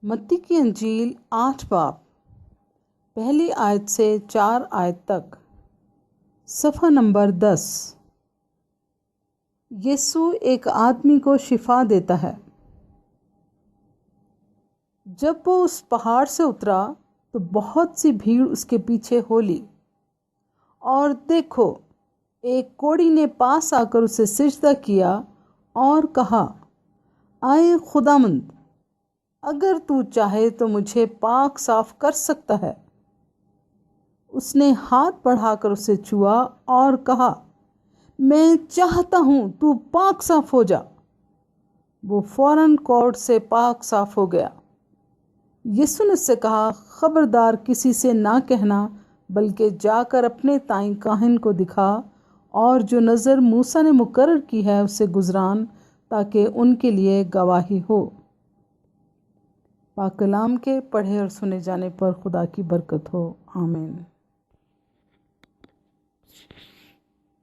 متی کی انجیل 8 باب 1 سے 4 تک، صفحہ نمبر 10۔ یسوع ایک آدمی کو شفا دیتا ہے۔ جب وہ اس پہاڑ سے اترا تو بہت سی بھیڑ اس کے پیچھے ہو لی، اور دیکھو، ایک کوڑی نے پاس آ کر اسے سجدہ کیا اور کہا، اے خداوند، اگر تو چاہے تو مجھے پاک صاف کر سکتا ہے۔ اس نے ہاتھ بڑھا کر اسے چھوا اور کہا، میں چاہتا ہوں، تو پاک صاف ہو جا۔ وہ فوراً کوڑ سے پاک صاف ہو گیا۔ یسوع نے اس سے کہا، خبردار کسی سے نہ کہنا، بلکہ جا کر اپنے تائیں کاہن کو دکھا، اور جو نظر موسیٰ نے مقرر کی ہے اسے گزران، تاکہ ان کے لیے گواہی ہو۔ پاک کلام کے پڑھے اور سنے جانے پر خدا کی برکت ہو، آمین۔